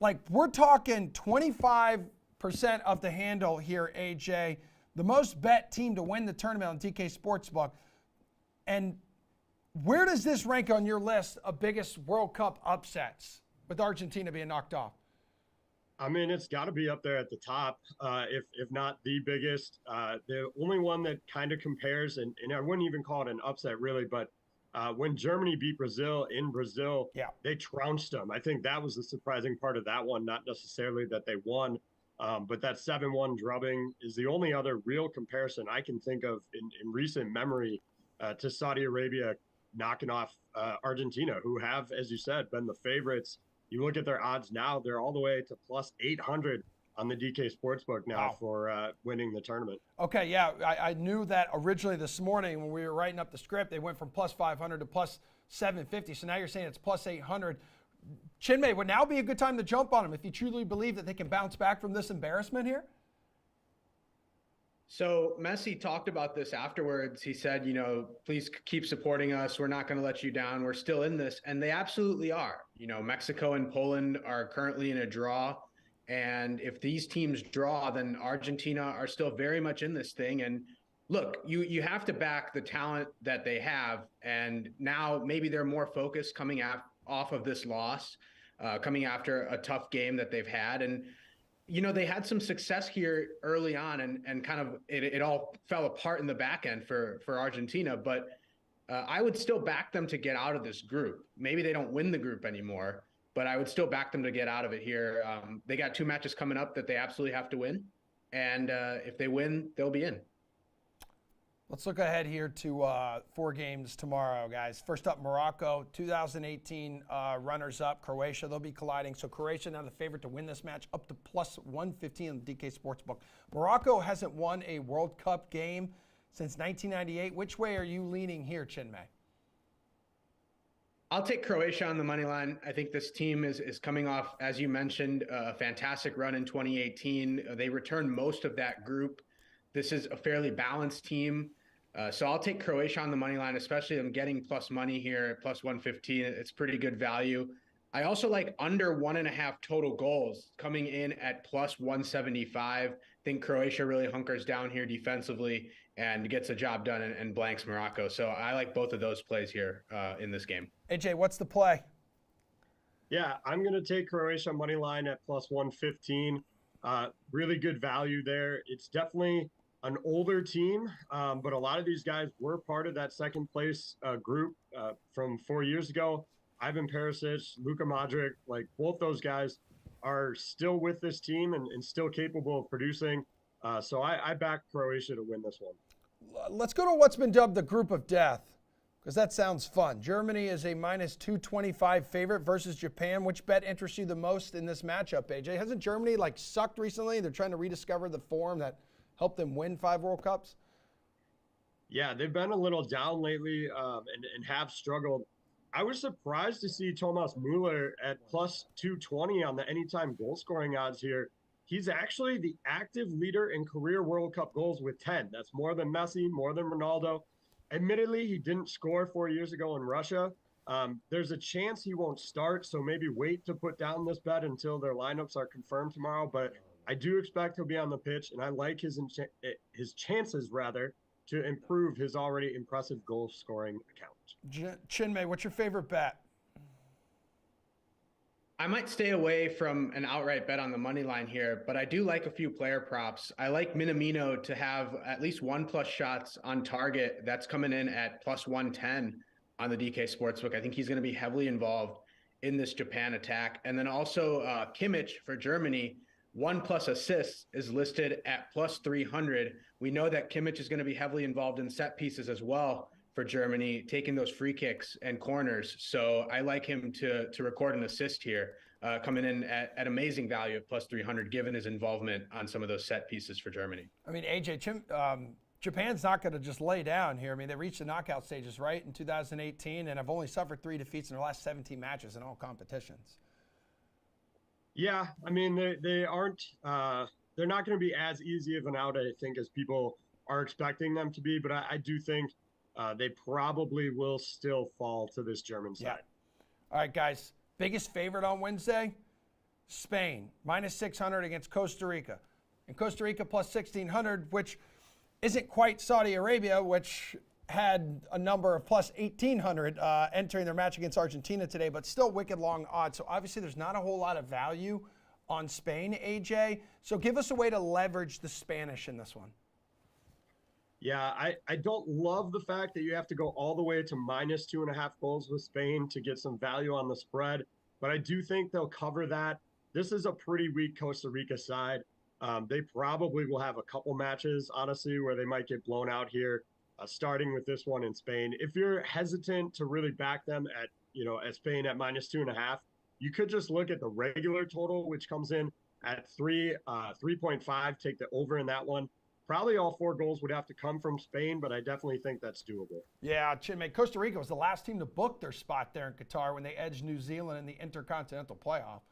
Like, we're talking 25% of the handle here, AJ. The most bet team to win the tournament on DK Sportsbook. And where does this rank on your list of biggest World Cup upsets with Argentina being knocked off? I mean, it's got to be up there at the top, if not the biggest. The only one that kind of compares, and I wouldn't even call it an upset really, but when Germany beat Brazil in Brazil, they trounced them. I think that was the surprising part of that one, not necessarily that they won. But that 7-1 drubbing is the only other real comparison I can think of in recent memory to Saudi Arabia knocking off Argentina, who have, as you said, been the favorites. You look at their odds now, they're all the way to plus 800 on the DK Sportsbook now for winning the tournament. Okay, yeah, I knew that originally this morning when we were writing up the script, they went from plus 500 to plus 750. So now you're saying it's plus 800. Chinmay, would now be a good time to jump on them if you truly believe that they can bounce back from this embarrassment here? So Messi talked about this afterwards. He said, please keep supporting us. We're not going to let you down. We're still in this. And they absolutely are. Mexico and Poland are currently in a draw. And if these teams draw, then Argentina are still very much in this thing. And look, you have to back the talent that they have. And now maybe they're more focused coming off of this loss, coming after a tough game that they've had. And they had some success here early on and kind of it all fell apart in the back end for Argentina. But I would still back them to get out of this group. Maybe they don't win the group anymore, but I would still back them to get out of it here. They got 2 matches coming up that they absolutely have to win. And if they win, they'll be in. Let's look ahead here to 4 games tomorrow, guys. First up, Morocco, 2018 runners-up, Croatia. They'll be colliding. So Croatia now the favorite to win this match, up to plus 115 on the DK Sportsbook. Morocco hasn't won a World Cup game since 1998. Which way are you leaning here, Chinmay? I'll take Croatia on the money line. I think this team is coming off, as you mentioned, a fantastic run in 2018. They returned most of that group. This is a fairly balanced team. So I'll take Croatia on the money line, especially I'm getting plus money here at plus 115. It's pretty good value. I also like under 1.5 total goals coming in at plus 175. I think Croatia really hunkers down here defensively and gets the job done and blanks Morocco. So I like both of those plays here in this game. AJ, what's the play? Yeah, I'm going to take Croatia money line at plus 115. Really good value there. It's definitely an older team, but a lot of these guys were part of that second place group from 4 years ago. Ivan Perisic, Luka Modric, like both those guys are still with this team and still capable of producing. So I back Croatia to win this one. Let's go to what's been dubbed the group of death, because that sounds fun. Germany is a minus 225 favorite versus Japan. Which bet interests you the most in this matchup, AJ? Hasn't Germany sucked recently? They're trying to rediscover the form that helped them win 5 World Cups? Yeah, they've been a little down lately and have struggled. I was surprised to see Thomas Müller at plus 220 on the anytime goal scoring odds here. He's actually the active leader in career World Cup goals with 10. That's more than Messi, more than Ronaldo. Admittedly, he didn't score 4 years ago in Russia. There's a chance he won't start, so maybe wait to put down this bet until their lineups are confirmed tomorrow. But I do expect he'll be on the pitch, and I like his chances, rather, to improve his already impressive goal-scoring account. Chinmay, what's your favorite bet? I might stay away from an outright bet on the money line here, but I do like a few player props. I like Minamino to have at least 1+ shots on target. That's coming in at plus 110 on the DK Sportsbook. I think he's going to be heavily involved in this Japan attack. And then also Kimmich for Germany, 1+ assists is listed at plus 300. We know that Kimmich is going to be heavily involved in set pieces as well for Germany, taking those free kicks and corners. So I like him to record an assist here, coming in at amazing value at plus 300, given his involvement on some of those set pieces for Germany. I mean, AJ, Japan's not going to just lay down here. I mean, they reached the knockout stages, right, in 2018, and have only suffered 3 defeats in their last 17 matches in all competitions. Yeah, I mean, they aren't they're not going to be as easy of an out, I think, as people are expecting them to be. But I do think they probably will still fall to this German side. Yeah. All right, guys. Biggest favorite on Wednesday? Spain, minus 600 against Costa Rica. And Costa Rica plus 1,600, which isn't quite Saudi Arabia, which had a number of plus 1,800 entering their match against Argentina today, but still wicked long odds. So obviously there's not a whole lot of value on Spain, AJ. So give us a way to leverage the Spanish in this one. Yeah, I don't love the fact that you have to go all the way to minus 2.5 goals with Spain to get some value on the spread, but I do think they'll cover that. This is a pretty weak Costa Rica side. They probably will have a couple matches, honestly, where they might get blown out here, starting with this one in Spain. If you're hesitant to really back them at Spain at minus 2.5, you could just look at the regular total, which comes in at 3.5. Take the over in that one. Probably all 4 goals would have to come from Spain, but I definitely think that's doable. Yeah, Chinmay, Costa Rica was the last team to book their spot there in Qatar when they edged New Zealand in the Intercontinental Playoff.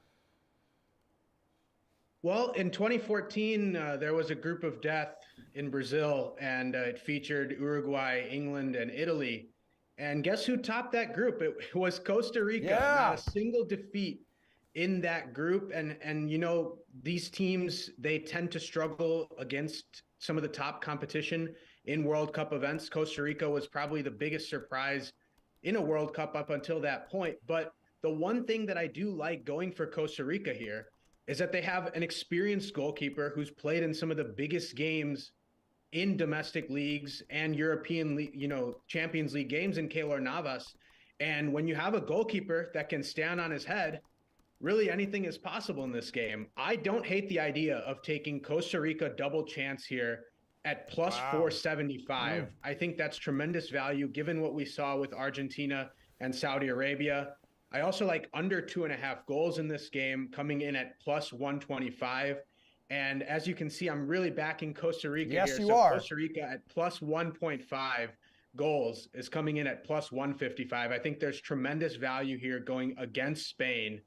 Well, in 2014, there was a group of death in Brazil, and it featured Uruguay, England, and Italy. And guess who topped that group? It was Costa Rica. Yeah. Not a single defeat in that group. And you know, these teams, they tend to struggle against some of the top competition in World Cup events. Costa Rica was probably the biggest surprise in a World Cup up until that point. But the one thing that I do like going for Costa Rica here is that they have an experienced goalkeeper who's played in some of the biggest games in domestic leagues and European, Champions League games in Keylor Navas. And when you have a goalkeeper that can stand on his head, really anything is possible in this game. I don't hate the idea of taking Costa Rica double chance here at plus 475. I think that's tremendous value given what we saw with Argentina and Saudi Arabia. I also like under 2.5 goals in this game, coming in at plus 125. And as you can see, I'm really backing Costa Rica here. Yes, you are. Costa Rica at plus 1.5 goals is coming in at plus 155. I think there's tremendous value here going against Spain,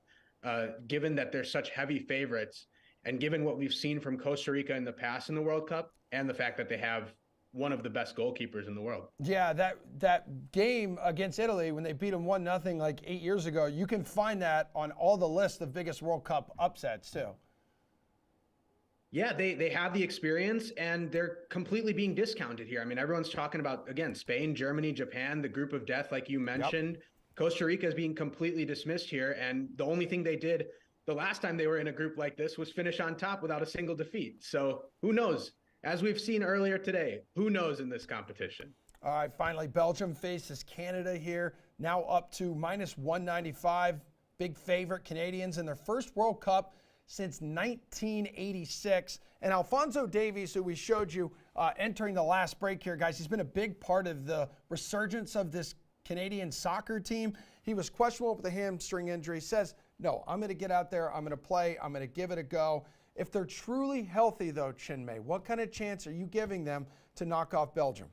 given that they're such heavy favorites and given what we've seen from Costa Rica in the past in the World Cup and the fact that they have one of the best goalkeepers in the world. Yeah, that game against Italy when they beat them 1-0 like 8 years ago, you can find that on all the lists of biggest World Cup upsets too. Yeah, they have the experience and they're completely being discounted here. I mean, everyone's talking about, again, Spain, Germany, Japan, the group of death, like you mentioned. Yep. Costa Rica is being completely dismissed here. And the only thing they did the last time they were in a group like this was finish on top without a single defeat. So who knows? As we've seen earlier today, who knows in this competition? All right, finally, Belgium faces Canada here, now up to minus 195. Big favorite, Canadians in their first World Cup since 1986. And Alphonso Davies, who we showed you entering the last break here, guys, he's been a big part of the resurgence of this Canadian soccer team. He was questionable with a hamstring injury. Says, no, I'm going to get out there. I'm going to play. I'm going to give it a go. If they're truly healthy, though, Chinmay, what kind of chance are you giving them to knock off Belgium?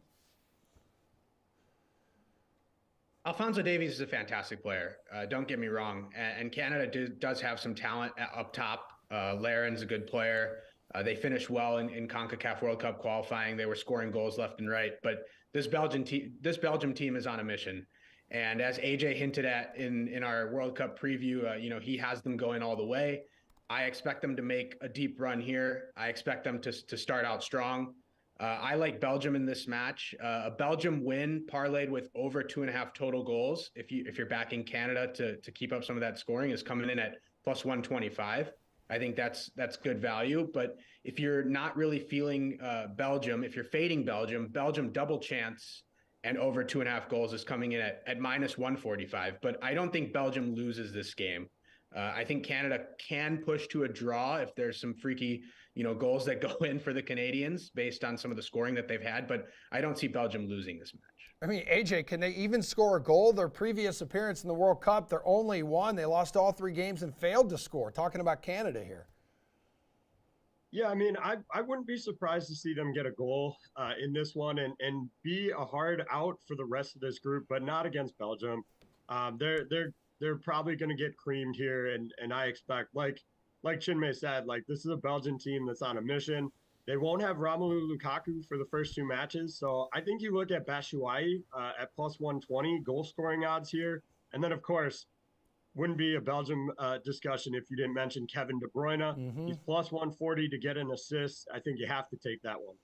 Alphonso Davies is a fantastic player. Don't get me wrong. And Canada does have some talent up top. Laren's a good player. They finished well in CONCACAF World Cup qualifying. They were scoring goals left and right. But this Belgium team is on a mission. And as AJ hinted at in our World Cup preview, he has them going all the way. I expect them to make a deep run here. I expect them to start out strong. I like Belgium in this match. A Belgium win parlayed with over 2.5 total goals, if you're backing Canada to keep up some of that scoring, is coming in at plus 125. I think that's good value. But if you're not really feeling Belgium, if you're fading Belgium double chance and over 2.5 goals is coming in at minus 145. But I don't think Belgium loses this game. I think Canada can push to a draw if there's some freaky, goals that go in for the Canadians based on some of the scoring that they've had. But I don't see Belgium losing this match. I mean, AJ, can they even score a goal? Their previous appearance in the World Cup, their only one. They lost all 3 games and failed to score. Talking about Canada here. Yeah, I mean, I wouldn't be surprised to see them get a goal in this one and be a hard out for the rest of this group, but not against Belgium. They're probably going to get creamed here, and I expect, like Chinmay said, this is a Belgian team that's on a mission. They won't have Romelu Lukaku for the first 2 matches, so I think you look at Batshuayi at plus 120 goal scoring odds here, and then of course wouldn't be a Belgium discussion if you didn't mention Kevin De Bruyne. Mm-hmm. He's plus 140 to get an assist. I think you have to take that one.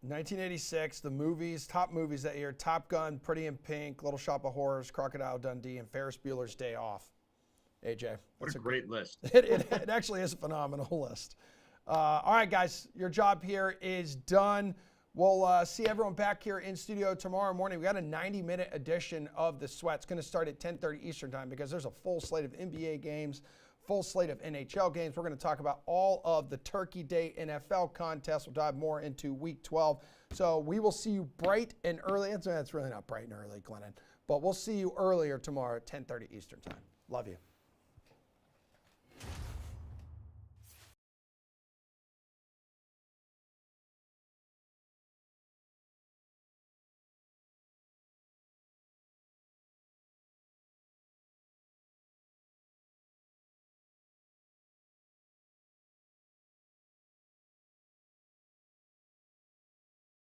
1986, the movies, top movies that year: Top Gun, Pretty in Pink, Little Shop of Horrors, Crocodile Dundee, and Ferris Bueller's Day Off. AJ. What a great list. It actually is a phenomenal list. All right, guys, your job here is done. We'll see everyone back here in studio tomorrow morning. We got a 90-minute edition of The Sweat. It's going to start at 10:30 Eastern time because there's a full slate of NBA games, full slate of NHL games. We're going to talk about all of the Turkey Day NFL contests. We'll dive more into Week 12. So we will see you bright and early. It's really not bright and early, Glennon, but we'll see you earlier tomorrow at 10:30 Eastern time. Love you.